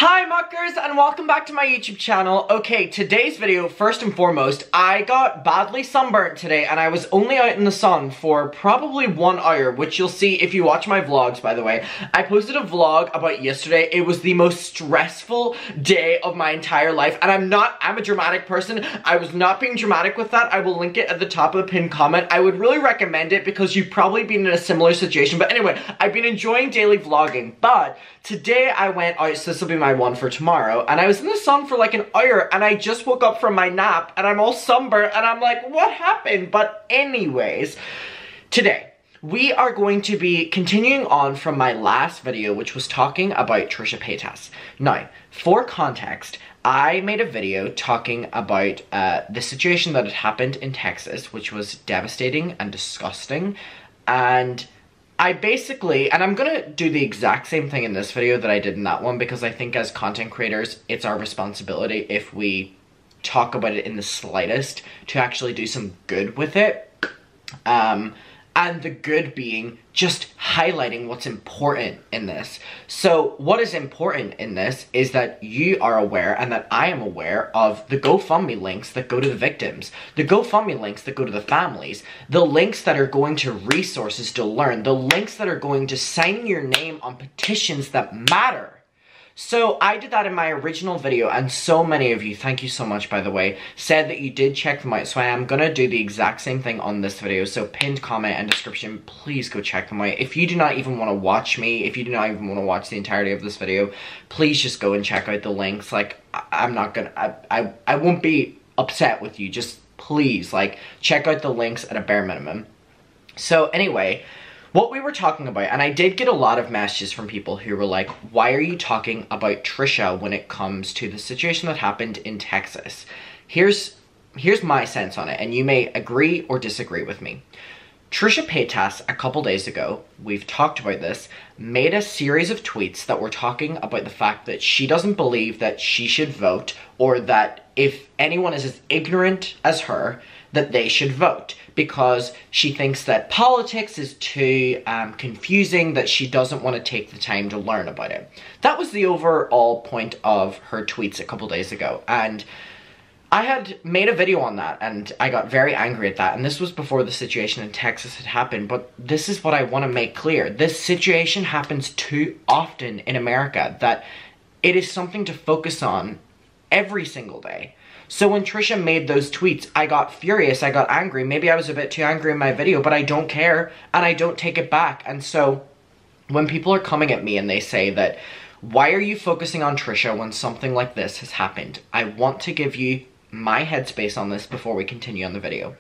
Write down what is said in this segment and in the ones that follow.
Hi muckers and welcome back to my YouTube channel. Okay, today's video, first and foremost, I got badly sunburnt today and I was only out in the sun for probably 1 hour, which you'll see if you watch my vlogs, by the way. I posted a vlog about yesterday. It was the most stressful day of my entire life, and I'm a dramatic person. I was not being dramatic with that. I will link it at the top of the pinned comment. I would really recommend it because you've probably been in a similar situation. But anyway, I've been enjoying daily vlogging, but today I went out, so this will be my one for tomorrow, and I was in the sun for like an hour and I just woke up from my nap and I'm all sunburnt and I'm like, what happened? But anyways, today we are going to be continuing on from my last video, which was talking about Trisha Paytas. Now, for context, I made a video talking about the situation that had happened in Texas, which was devastating and disgusting, and I basically, and I'm gonna do the exact same thing in this video that I did in that one, because I think as content creators, it's our responsibility, if we talk about it in the slightest, to actually do some good with it. And the good being just highlighting what's important in this. So what is important in this is that you are aware, and that I am aware of, the GoFundMe links that go to the victims, the GoFundMe links that go to the families, the links that are going to resources to learn, the links that are going to signing your name on petitions that matter. So I did that in my original video, and so many of you, thank you so much by the way, said that you did check them out. So I am gonna do the exact same thing on this video. So pinned comment and description, please go check them out. If you do not even want to watch me, if you do not even want to watch the entirety of this video, please just go and check out the links. Like, I'm not gonna, I won't be upset with you. Just please, like, check out the links at a bare minimum. So anyway, what we were talking about, and I did get a lot of messages from people who were like, why are you talking about Trisha when it comes to the situation that happened in Texas? Here's my sense on it, and you may agree or disagree with me. Trisha Paytas, a couple days ago, we've talked about this, made a series of tweets that were talking about the fact that she doesn't believe that she should vote, or that if anyone is as ignorant as her, that they should vote, because she thinks that politics is too confusing, that she doesn't want to take the time to learn about it. That was the overall point of her tweets a couple days ago, and I had made a video on that, and I got very angry at that, and this was before the situation in Texas had happened, but this is what I want to make clear. This situation happens too often in America that it is something to focus on every single day. So when Trisha made those tweets, I got furious, I got angry. Maybe I was a bit too angry in my video, but I don't care, and I don't take it back. And so when people are coming at me and they say that, why are you focusing on Trisha when something like this has happened? I want to give you my headspace on this before we continue on the video.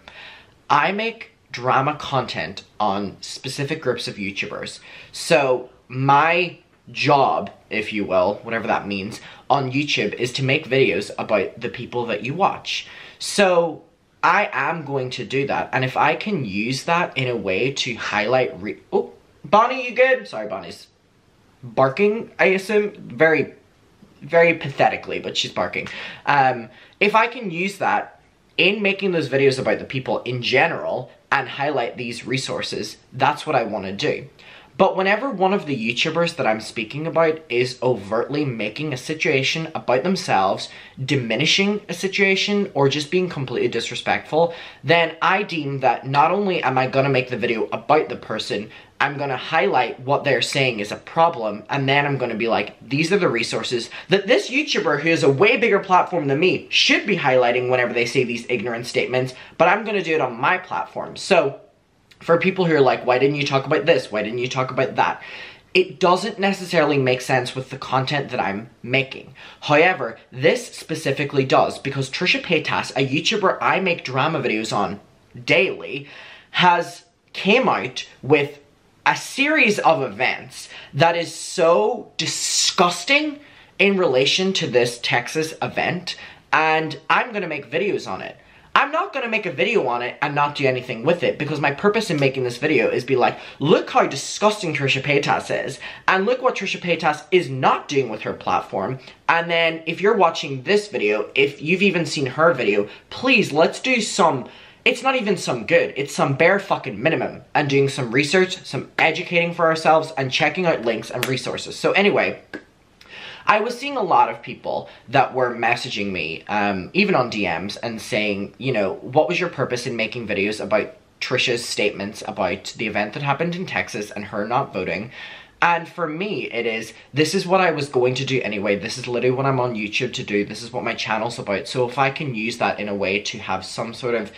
I make drama content on specific groups of YouTubers. So my job, if you will, whatever that means, on YouTube is to make videos about the people that you watch. So I am going to do that, and if I can use that in a way to highlight oh, Bonnie, you good? Sorry, Bonnie's barking, I assume, very, very pathetically, but she's barking. If I can use that in making those videos about the people in general and highlight these resources, that's what I want to do. But whenever one of the YouTubers that I'm speaking about is overtly making a situation about themselves, diminishing a situation, or just being completely disrespectful, then I deem that not only am I going to make the video about the person, I'm going to highlight what they're saying is a problem, and then I'm going to be like, these are the resources that this YouTuber, who has a way bigger platform than me, should be highlighting whenever they say these ignorant statements, but I'm going to do it on my platform. So for people who are like, why didn't you talk about this? Why didn't you talk about that? It doesn't necessarily make sense with the content that I'm making. However, this specifically does, because Trisha Paytas, a YouTuber I make drama videos on daily, has came out with a series of events that is so disgusting in relation to this Texas event, and I'm gonna make videos on it. I'm not going to make a video on it and not do anything with it, because my purpose in making this video is be like, look how disgusting Trisha Paytas is, and look what Trisha Paytas is not doing with her platform. And then if you're watching this video, if you've even seen her video, please, let's do some, it's not even some good, it's some bare fucking minimum, and doing some research, some educating for ourselves, and checking out links and resources. So anyway, I was seeing a lot of people that were messaging me, even on DMs, and saying, you know, what was your purpose in making videos about Trisha's statements about the event that happened in Texas and her not voting? And for me, it is, this is what I was going to do anyway. This is literally what I'm on YouTube to do. This is what my channel's about. So if I can use that in a way to have some sort of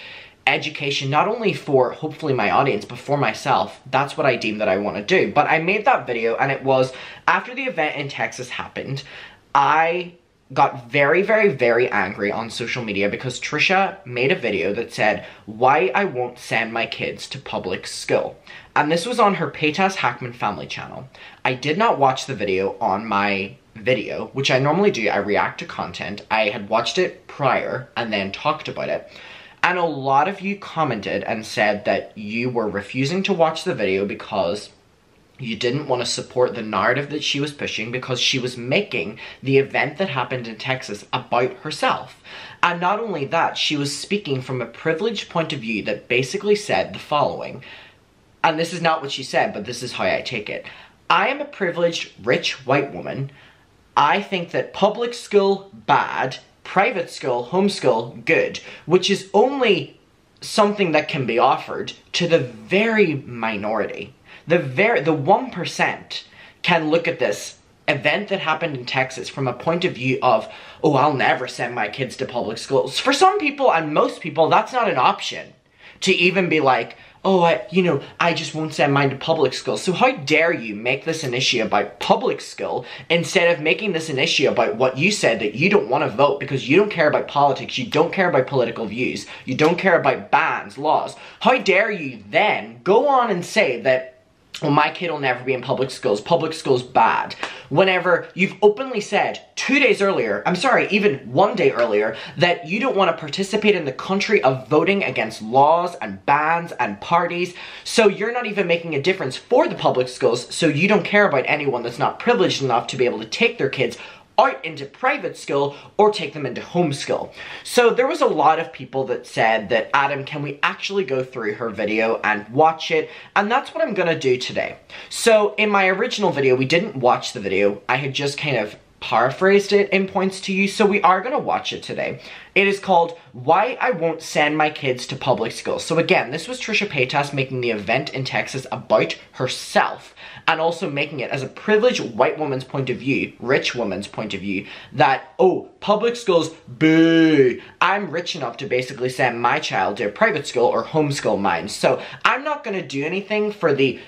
education, not only for hopefully my audience, but for myself, that's what I deem that I want to do. But I made that video, and it was after the event in Texas happened. I got very, very, very angry on social media because Trisha made a video that said why I won't send my kids to public school. And this was on her Paytas Hackman family channel. I did not watch the video on my video, which I normally do. I react to content. I had watched it prior and then talked about it. And a lot of you commented and said that you were refusing to watch the video because you didn't want to support the narrative that she was pushing, because she was making the event that happened in Texas about herself. And not only that, she was speaking from a privileged point of view that basically said the following, and this is not what she said, but this is how I take it. I am a privileged, rich, white woman. I think that public school, bad, private school, homeschool, good, which is only something that can be offered to the very minority. The 1% can look at this event that happened in Texas from a point of view of, oh, I'll never send my kids to public schools. For some people and most people, that's not an option. To even be like, oh, I just won't send mine to public school. So how dare you make this an issue about public school instead of making this an issue about what you said, that you don't want to vote because you don't care about politics, you don't care about political views, you don't care about bans, laws. How dare you then go on and say that, well, my kid will never be in public schools bad, whenever you've openly said 2 days earlier, I'm sorry, even 1 day earlier, that you don't want to participate in the country of voting against laws and bans and parties, so you're not even making a difference for the public schools, so you don't care about anyone that's not privileged enough to be able to take their kids out into private school or take them into homeschool. So there was a lot of people that said that, Adam, can we actually go through her video and watch it? And that's what I'm gonna do today. So in my original video, we didn't watch the video. I had just kind of paraphrased it in points to you, so we are gonna watch it today. It is called Why I Won't Send My Kids to Public School. So again, this was Trisha Paytas making the event in Texas about herself, and also making it as a privileged white woman's point of view, rich woman's point of view, that, oh, public schools, boo. I'm rich enough to basically send my child to a private school or homeschool mine. So I'm not gonna do anything for the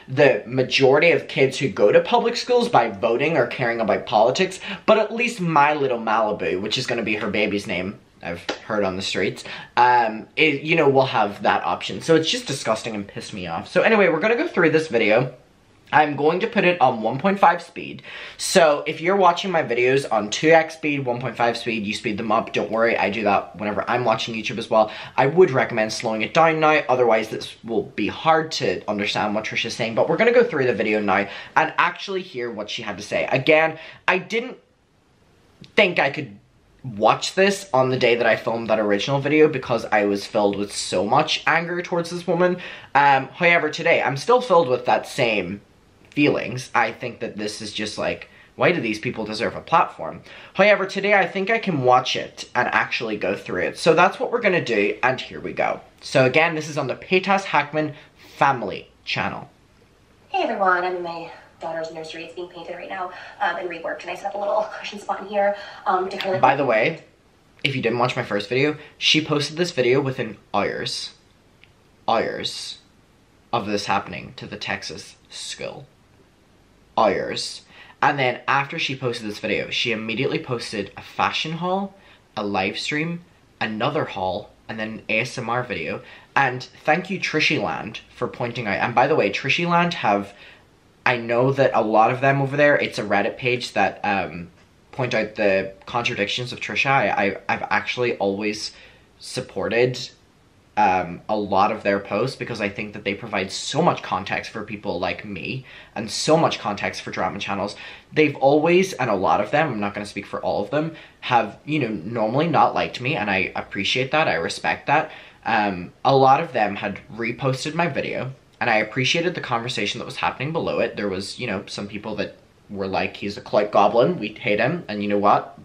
majority of kids who go to public schools by voting or caring about politics, but at least my little Malibu, which is gonna be her baby's name, I've heard on the streets, will have that option. So it's just disgusting and pissed me off. So anyway, we're gonna go through this video. I'm going to put it on 1.5 speed. So if you're watching my videos on 2x speed, 1.5 speed, you speed them up. Don't worry, I do that whenever I'm watching YouTube as well. I would recommend slowing it down now, otherwise this will be hard to understand what Trisha's saying. But we're gonna go through the video now and actually hear what she had to say. Again, I didn't think I could watch this on the day that I filmed that original video because I was filled with so much anger towards this woman. However, today I'm still filled with that same feelings. I think that this is just like, why do these people deserve a platform? However, today I think I can watch it and actually go through it. So that's what we're gonna do, and here we go. So again, this is on the Paytas Hackman family channel. Hey everyone, I'm in my daughter's nursery. It's being painted right now and reworked, and I set up a little cushion spot in here to kind of... By the way, if you didn't watch my first video, she posted this video within hours of this happening to the Texas school. Hours. And then after she posted this video, she immediately posted a fashion haul, a live stream, another haul, and then an ASMR video. And thank you Trishyland for pointing out. And by the way, Trishyland have, I know that a lot of them over there, it's a Reddit page that point out the contradictions of Trisha. I've actually always supported a lot of their posts because I think that they provide so much context for people like me and so much context for drama channels. They've always, and a lot of them, I'm not going to speak for all of them, have, normally not liked me, and I appreciate that, I respect that. A lot of them had reposted my video, and I appreciated the conversation that was happening below it. There was, some people that were like, he's a clout goblin, we hate him, and you know what?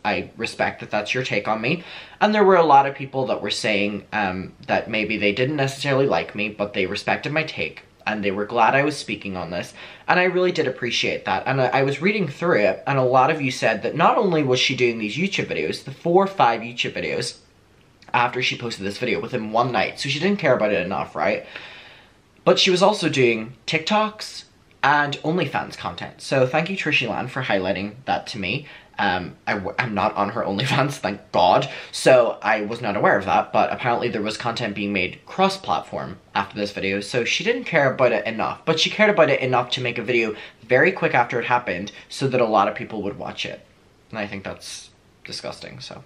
I respect that that's your take on me. And there were a lot of people that were saying that maybe they didn't necessarily like me, but they respected my take, and they were glad I was speaking on this, and I really did appreciate that. And I was reading through it, and a lot of you said that not only was she doing these YouTube videos, the 4 or 5 YouTube videos after she posted this video within one night, so she didn't care about it enough, right? But she was also doing TikToks and OnlyFans content. So thank you, Trisha Land, for highlighting that to me. I'm not on her OnlyFans, thank God, so I was not aware of that, but apparently there was content being made cross-platform after this video, so she didn't care about it enough, but she cared about it enough to make a video very quick after it happened so that a lot of people would watch it. And I think that's disgusting, so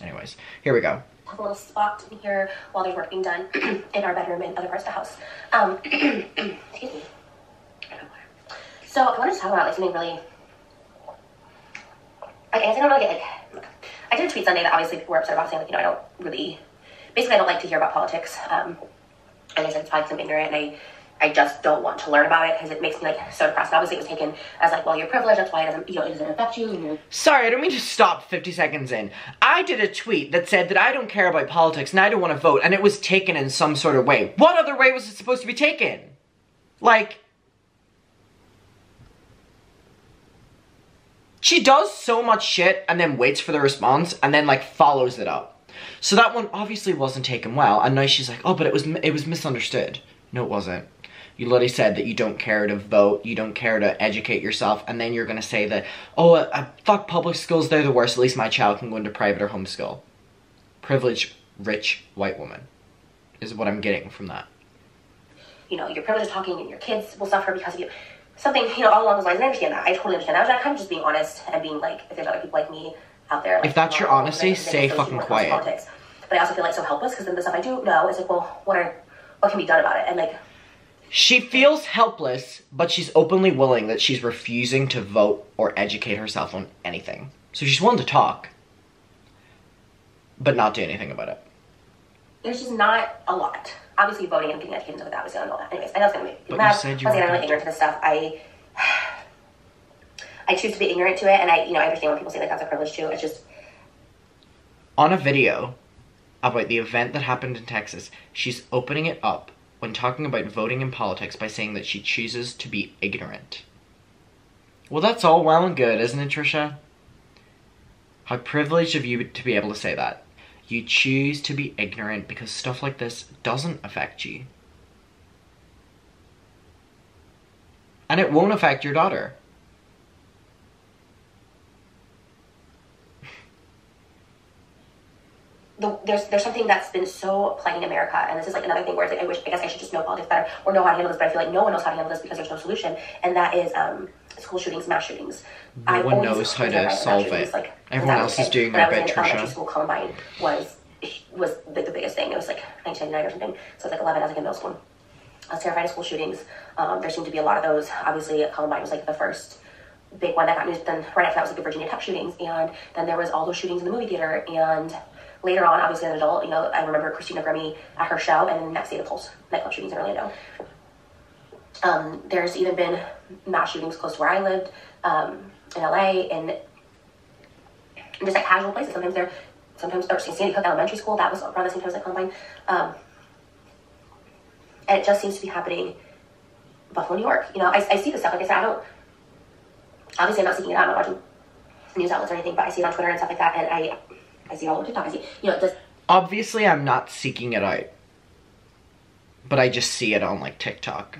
anyways, here we go. Have a little spot in here while there's work being done in our bedroom and other parts of the house. Excuse me. So I wanted to talk about like something really... I think I'm gonna get like, I did a tweet Sunday that obviously people were upset about, saying like, you know, I don't really, basically I don't like to hear about politics. And I said it's probably because I'm ignorant, and I just don't want to learn about it because it makes me like so depressed. And obviously it was taken as like, well, you're privileged, that's why it doesn't, you know, it doesn't affect you. And sorry, I don't mean to stop 50 seconds in. I did a tweet that said that I don't care about politics and I don't want to vote, and it was taken in some sort of way. What other way was it supposed to be taken? Like, she does so much shit and then waits for the response and then like follows it up. So that one obviously wasn't taken well, and now she's like, oh, but it was misunderstood. No, it wasn't. You literally said that you don't care to vote, you don't care to educate yourself, and then you're gonna say that, oh, fuck public schools, they're the worst, at least my child can go into private or homeschool. Privileged, rich, white woman is what I'm getting from that. You know, your privilege is talking and your kids will suffer because of you. Something, you know, all along those lines, and I understand that. I totally understand that. I was kind of just being honest and being like, if there's other people like me out there. Like, if that's your honesty, stay fucking quiet. Politics. But I also feel like so helpless because then the stuff I do know is like, well, what can be done about it? And like, she feels helpless, but she's openly willing that she's refusing to vote or educate herself on anything. So she's willing to talk, but not do anything about it. There's just not a lot. Obviously, voting and getting educated and stuff like that, obviously, I don't know that. Anyways, I know it's going to make people mad. You said you were I'm really ignorant to this stuff. I choose to be ignorant to it, and I understand when people say that that's a privilege too. It's just... On a video about the event that happened in Texas, she's opening it up when talking about voting in politics by saying that she chooses to be ignorant. Well, that's all well and good, isn't it, Trisha? How privileged of you to be able to say that. You choose to be ignorant because stuff like this doesn't affect you. And it won't affect your daughter. There's something that's been so plaguing America, and this is like another thing where it's like, I guess I should just know politics better or know how to handle this, but I feel like no one knows how to handle this because there's no solution, and that is school shootings, mass shootings. No one knows how to solve it. Like, everyone else is doing their bit, Trisha. Elementary school, Columbine was like the biggest thing. It was like 1999 or something, so it was like 11. I was like in middle school. I was terrified of school shootings. There seemed to be a lot of those. Obviously, Columbine was like the first big one that got news. Then right after that was like the Virginia Tech shootings, and then there was all those shootings in the movie theater. And later on, obviously as an adult, you know, I remember Christina Grimmie at her show, and then the next day the Pulse nightclub shootings in Orlando. There's even been mass shootings close to where I lived, in LA, and just like casual places. Sometimes or Sandy Hook Elementary School, that was around the same time as like Columbine. And it just seems to be happening Buffalo, New York. You know, I see this stuff. Like I said, obviously I'm not seeking it out. I'm not watching news outlets or anything, but I see it on Twitter and stuff like that, and I see it all over TikTok. I see, you know, just... Obviously, I'm not seeking it out, but I just see it on, like, TikTok.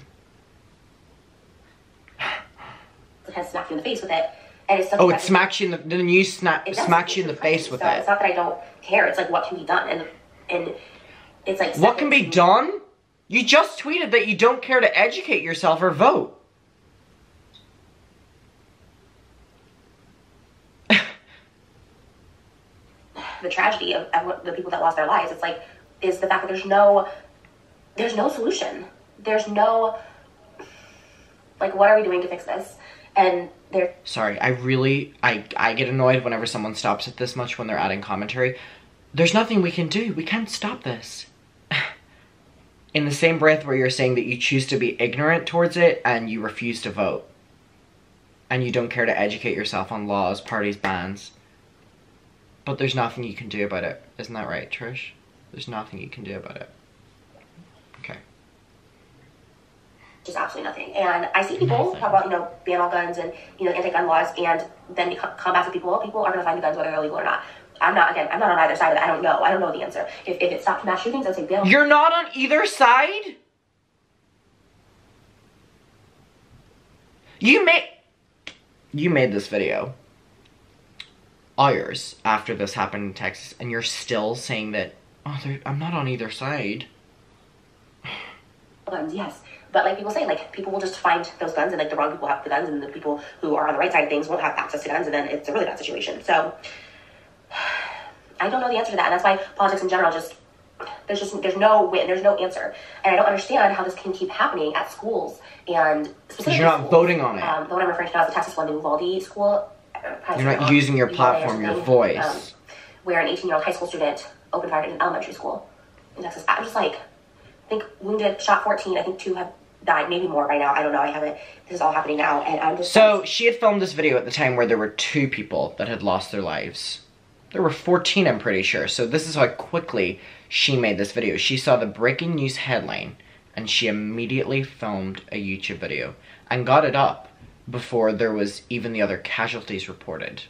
It kind of smacks you in the face with it, and it's oh, it smacks you in the news smacks you in the face with it. It's not that I don't care. It's like what can be done, and it's like what can be done? You just tweeted that you don't care to educate yourself or vote. The tragedy of the people that lost their lives, it's like, is the fact that there's no solution. There's no, like, what are we doing to fix this? And they're... Sorry, I get annoyed whenever someone stops it this much when they're adding commentary. There's nothing we can do. We can't stop this. In the same breath where you're saying that you choose to be ignorant towards it and you refuse to vote. and you don't care to educate yourself on laws, parties, bans. But there's nothing you can do about it. Isn't that right, Trish? There's nothing you can do about it. Okay. Just absolutely nothing. And I see people talk about, you know, ban all guns and, you know, anti-gun laws, and then come back to people, well, people are going to find the guns whether they're illegal or not. I'm not on either side of it. I don't know the answer. If it stopped mass shootings, I'd say ban. You're not on either side? You made this video hours after this happened in Texas, and you're still saying that, oh, I'm not on either side. Guns, yes. But like people say, like people will just find those guns, and like the wrong people have the guns, and the people who are on the right side of things won't have access to guns, and then it's a really bad situation. So I don't know the answer to that, and that's why politics in general there's no win, there's no answer, and I don't understand how this can keep happening at schools, and specifically you're not voting on it. The one I'm referring to now is the Texas one, the Uvalde school. You're not using your platform, your voice. Where an 18-year-old high school student opened fire in an elementary school in Texas. I'm just like, I think wounded, shot 14. I think 2 have died, maybe more by now. I don't know. I haven't. This is all happening now, and I'm just. So she had filmed this video at the time where there were 2 people that had lost their lives. There were 14, I'm pretty sure. So this is how quickly she made this video. She saw the breaking news headline, and she immediately filmed a YouTube video and got it up before there was even the other casualties reported.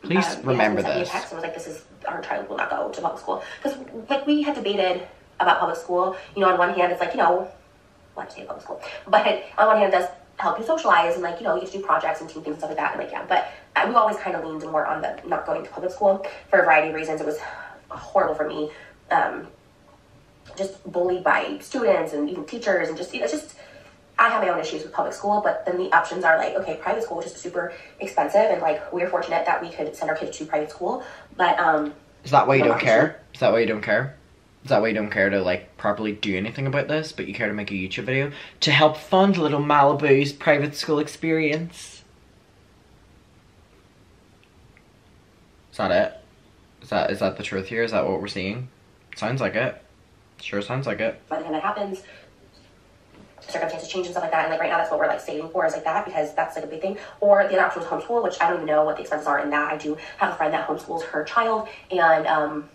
Please remember this. I was like, this is, our child will not go to public school. Because like we had debated about public school, you know, on one hand it's like, you know, well, I say public school, but on one hand it does help you socialize, and like, you know, you get to do projects and team things and stuff like that, and like, yeah, but we always kind of leaned more on the not going to public school for a variety of reasons. It was horrible for me, just bullied by students and even teachers, and just, you know, it's just, I have my own issues with public school, but then the options are like, okay, private school, which is super expensive, and like, we're fortunate that we could send our kids to private school, but is that why you don't care? Is that why you don't care? Is that why you don't care to like properly do anything about this, but you care to make a YouTube video to help fund little Malibu's private school experience? Is that it? Is that the truth here? Is that what we're seeing? Sounds like it. Sure sounds like it. By the time that happens, circumstances change and stuff like that, and like right now that's what we're like saving for, is like that, because that's like a big thing. Or the other option was homeschool, which I don't even know what the expenses are in that. I do have a friend that homeschools her child, and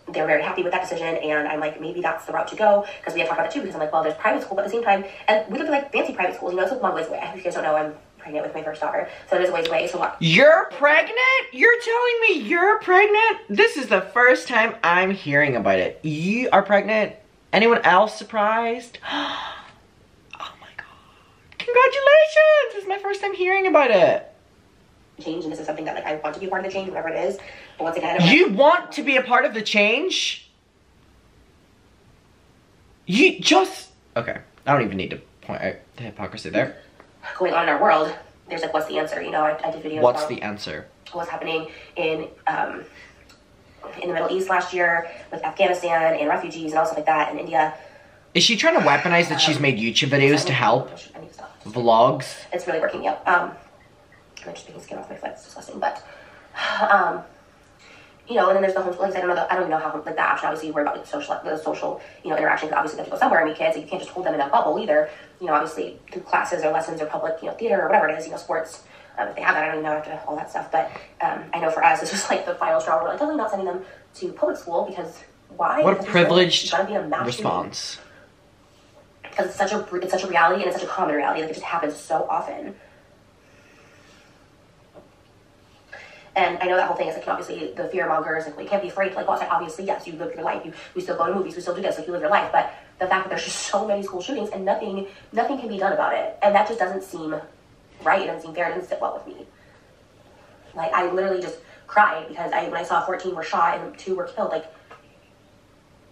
they're very happy with that decision, and I'm like, maybe that's the route to go, because we had talked about it too, because I'm like, well, there's private school, but at the same time, and we look at like fancy private schools, you know, it's a long ways away. If you guys don't know, I'm pregnant with my first daughter, so it is a ways away. So you're pregnant? You're telling me you're pregnant? This is the first time I'm hearing about it. You are pregnant? Anyone else surprised? Oh my god. Congratulations! This is my first time hearing about it. Change, and this is something that like I want to be a part of the change, whatever it is. But once again, you want to be a part of the change? You just... Okay, I don't even need to point out the hypocrisy there. Going on in our world, there's like, what's the answer? You know, I did videos What's about the answer? What's happening in the Middle East last year with Afghanistan and refugees and all stuff like that in India. Is she trying to weaponize that she's made YouTube videos to help? Vlogs? It's really working, yep. I'm just making skin off my foot, it's disgusting, but you know, and then there's the homeschooling. I don't even know how, like, that option, obviously, you worry about the social, you know, interactions. Obviously, they have to go somewhere and meet kids, so you can't just hold them in a bubble either. You know, obviously, through classes or lessons or public, you know, theater or whatever it is, you know, sports, if they have that, I don't even know after all that stuff, but I know for us, this was like the final straw. We're like, definitely not sending them to public school, because why? What a because privileged be a response. Because it's such a reality, and it's such a common reality, like, it just happens so often. And I know that whole thing is like, obviously, the fear mongers, like, well, you can't be afraid to like go outside. Obviously, yes, you live your life. We still go to movies. We still do this. Like, you live your life. But the fact that there's just so many school shootings and nothing can be done about it, and that just doesn't seem right. It doesn't seem fair. It doesn't sit well with me. Like, I literally just cried because when I saw 14 were shot and 2 were killed, like,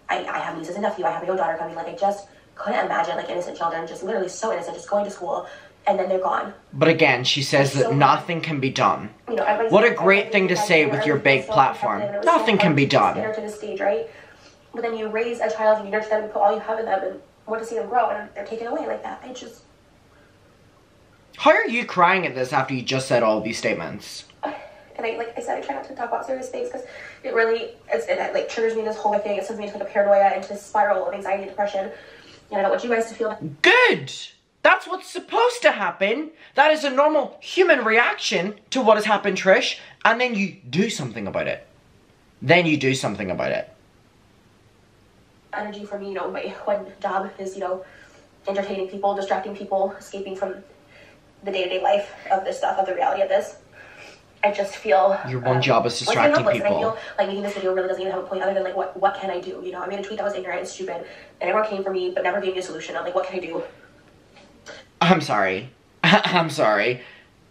I have nieces and nephew. I have my own daughter coming. Like, I just couldn't imagine, like, innocent children, just literally so innocent, just going to school, and then they're gone. But again, she says that nothing can be done. You know, what a great thing to say with your big platform. Nothing can be done. To the stage, right? But then you raise a child and you nurture them and put all you have in them and want to see them grow, and they're taken away like that. I just... How are you crying at this after you just said all these statements? And like I said, I try not to talk about serious things because it really, it like triggers me, this whole thing. It sends me into like a paranoia, into this spiral of anxiety and depression. And I don't want you guys to feel that. Good! That's what's supposed to happen. That is a normal human reaction to what has happened, Trish. And then you do something about it. Then you do something about it. Energy for me, you know, my one job is, you know, entertaining people, distracting people, escaping from the day-to-day life of this stuff, of the reality of this. I just feel... Your one job is distracting people. And I feel like making this video really doesn't even have a point other than, like, what can I do? You know, I made a tweet that was ignorant and stupid, and everyone came for me, but never gave me a solution. I'm like, what can I do? I'm sorry. I'm sorry.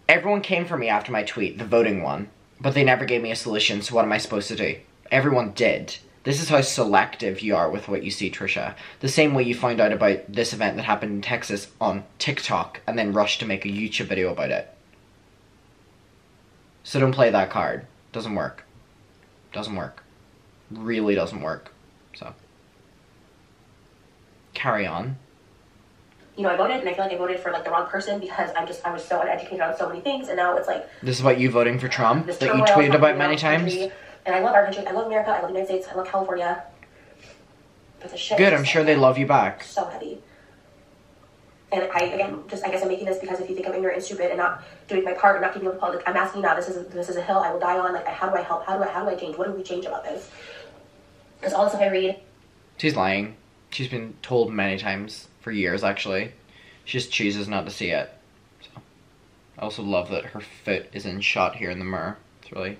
Everyone came for me after my tweet, the voting one, but they never gave me a solution, so what am I supposed to do? Everyone did. This is how selective you are with what you see, Trisha. The same way you found out about this event that happened in Texas on TikTok and then rushed to make a YouTube video about it. So don't play that card. Doesn't work. Doesn't work. Really doesn't work. So. Carry on. You know, I voted, and I feel like I voted for, like, the wrong person because I was so uneducated on so many things, and now it's like... This is about you voting for Trump that you tweeted about many times? And I love our country, I love America, I love the United States, I love California. But the shit... Good, I'm sure they love you back. So heavy. And I guess I'm making this because if you think I'm ignorant and stupid and not doing my part and not keeping up with politics, I'm asking you now, this is a hill I will die on, like, how do I help? How do I change? What do we change about this? Because all the stuff I read... She's lying. She's been told many times. For years, actually. She just chooses not to see it. So. I also love that her foot is in shot here in the mirror. It's really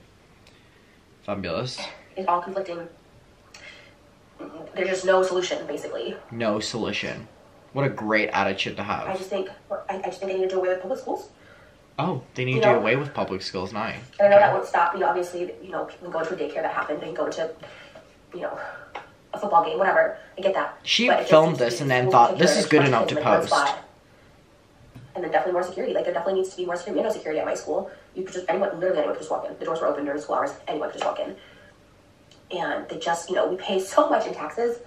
fabulous. It's all conflicting. There's just no solution, basically. No solution. What a great attitude to have. I just think they need to do away with public schools. Oh, they need to do away with public schools now. And I know that won't stop. You know, obviously, you know, people can go to a daycare that happened. They can go to, you know, a football game, whatever. I get that. She filmed this and then thought, this is good enough to post. And then definitely more security. Like, there definitely needs to be more security. We had no security at my school. You could just, literally anyone could just walk in. The doors were open during school hours. Anyone could just walk in. And they just, you know, we pay so much in taxes.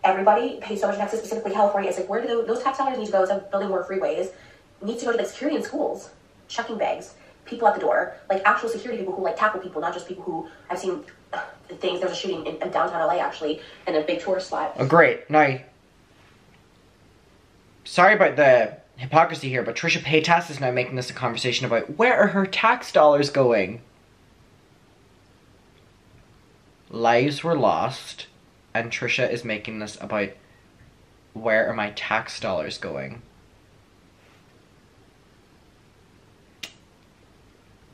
Everybody pays so much in taxes, specifically California. It's like, where do those tax dollars need to go instead of building more freeways? It needs to go to, like, security in schools, checking bags, people at the door, like, actual security people who, like, tackle people, not just people who, I've seen things. There was a shooting in downtown LA, actually, in a big tourist spot. Oh, great. Now, sorry about the hypocrisy here, but Trisha Paytas is now making this a conversation about where are her tax dollars going? Lives were lost, and Trisha is making this about where are my tax dollars going?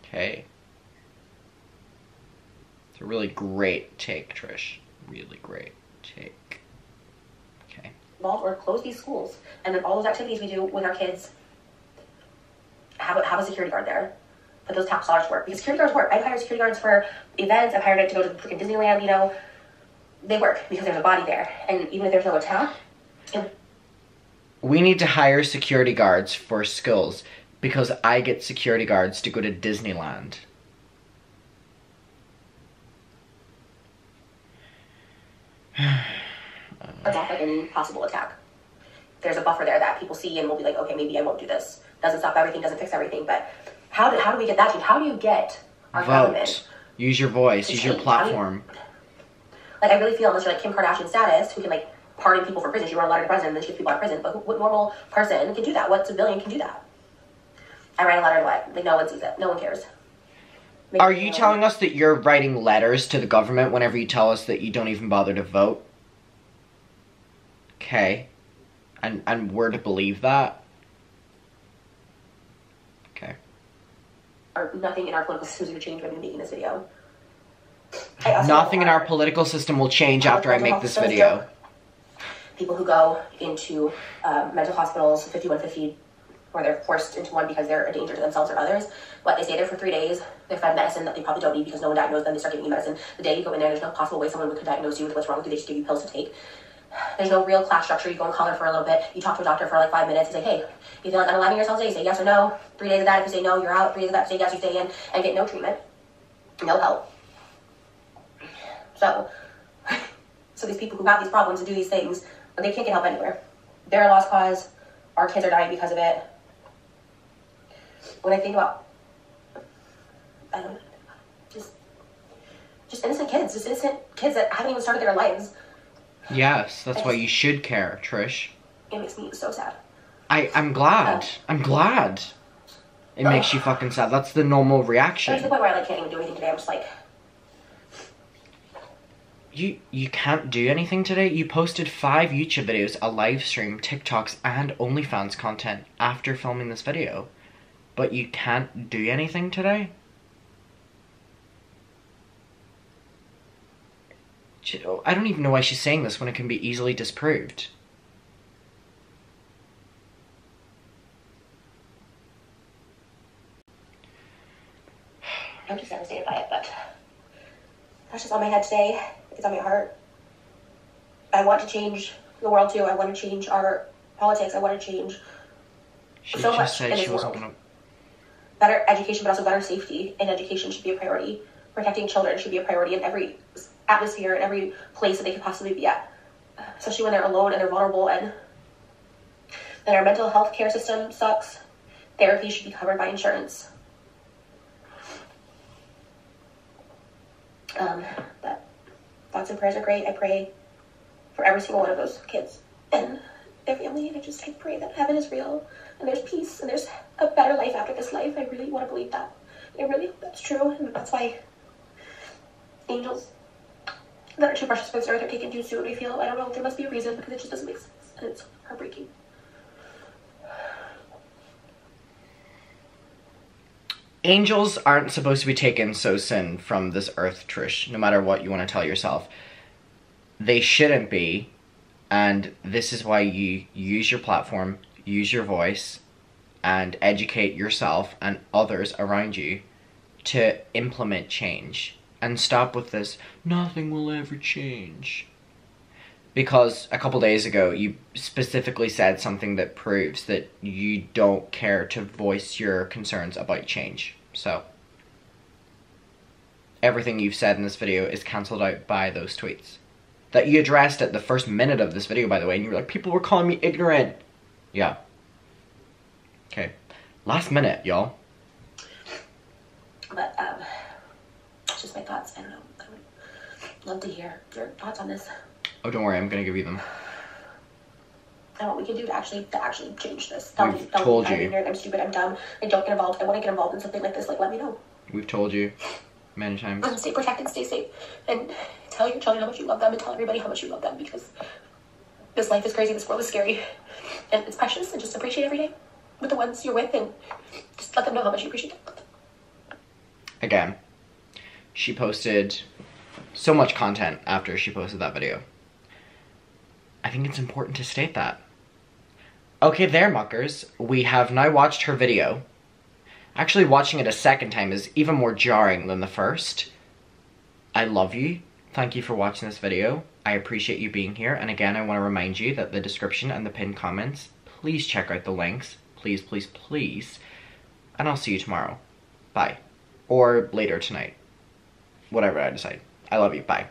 Okay. It's a really great take, Trish. Really great take. Okay. Or close these schools, and then all those activities we do with our kids, have a security guard there. Put those tax dollars to work, because security guards work. I've hired security guards for events. I've hired it to go to freaking Disneyland. You know, they work because there's a body there, and even if there's no attack. We need to hire security guards for schools because I get security guards to go to Disneyland. It's off like any possible attack. There's a buffer there that people see and will be like, okay, maybe I won't do this. Doesn't stop everything, doesn't fix everything, but how do we get that change? How do you get our government? Use your voice, use your platform. Like, I really feel unless you're like Kim Kardashian status, who can like pardon people for prison, she wrote a letter to the president and then she gets people out of prison, but what normal person can do that? What civilian can do that? I write a letter to what? Like, no one sees it. No one cares. Are you telling us that you're writing letters to the government whenever you tell us that you don't even bother to vote? Okay. And we're to believe that? Okay. Nothing in our political system is going to change by me making this video. Nothing in our political system will change after I make this video. People who go into mental hospitals, 5150, where they're forced into one because they're a danger to themselves or others. They stay there for 3 days. They're fed medicine that they probably don't need because no one diagnosed them. They start giving you medicine. The day you go in there, there's no possible way someone could diagnose you with what's wrong with you. They just give you pills to take. There's no real class structure. You go and collar for a little bit. You talk to a doctor for like 5 minutes. He's like, hey, you feel like unaliving yourself today? You say yes or no. 3 days of that. If you say no, you're out. 3 days of that, say yes, you stay in and get no treatment. No help. So these people who have these problems and do these things, but they can't get help anywhere. They're a lost cause. Our kids are dying because of it. When I think about, I don't know, just innocent kids, that haven't even started their lives. Yes, that's why you should care, Trish. It makes me so sad. I'm glad. I'm glad. It makes you fucking sad. That's the normal reaction. There's the point where I like can't even do anything today. I'm just like... You can't do anything today? You posted 5 YouTube videos, a live stream, TikToks, and OnlyFans content after filming this video. But you can't do anything today? I don't even know why she's saying this when it can be easily disproved. I'm just devastated by it, but that's just on my head today. It's on my heart. I want to change the world too. I want to change our politics. I want to change so much in this world. Better education, but also better safety and education should be a priority. Protecting children should be a priority in every atmosphere, in every place that they could possibly be at. Especially when they're alone and they're vulnerable, and then our mental health care system sucks. Therapy should be covered by insurance. But thoughts and prayers are great. I pray for every single one of those kids and their family, and I pray that heaven is real and there's peace and there's a better life after this life. I really want to believe that. I really hope that's true, and that's why angels that are too precious for this earth are taken too soon. I feel, I don't know, there must be a reason, because it just doesn't make sense, and it's heartbreaking. Angels aren't supposed to be taken so soon from this earth, Trish, no matter what you want to tell yourself. They shouldn't be, and this is why you use your platform, use your voice, and educate yourself and others around you to implement change. And stop with this, nothing will ever change. Because a couple days ago, you specifically said something that proves that you don't care to voice your concerns about change. So, everything you've said in this video is cancelled out by those tweets. That you addressed at the first minute of this video, by the way, and you were like, people were calling me ignorant. Yeah. Okay. Last minute, y'all. But, it's just my thoughts. I don't know. I would love to hear your thoughts on this. Oh, don't worry, I'm gonna give you them. And what we can do to actually change this. We've told you. I'm ignorant, I'm stupid, I'm dumb, I don't get involved. I want to get involved in something like this. Like, let me know. We've told you many times. And stay protected, stay safe, and tell your children how much you love them, and tell everybody how much you love them, because this life is crazy, this world is scary, and it's precious, and just appreciate every day with the ones you're with, and just let them know how much you appreciate them. Again, she posted so much content after she posted that video. I think it's important to state that. Okay there, muckers. We have now watched her video. Actually, watching it a second time is even more jarring than the first. I love you. Thank you for watching this video. I appreciate you being here. And again, I want to remind you that the description and the pinned comments, please check out the links. Please, please, please. And I'll see you tomorrow. Bye. Or later tonight. Whatever I decide. I love you. Bye.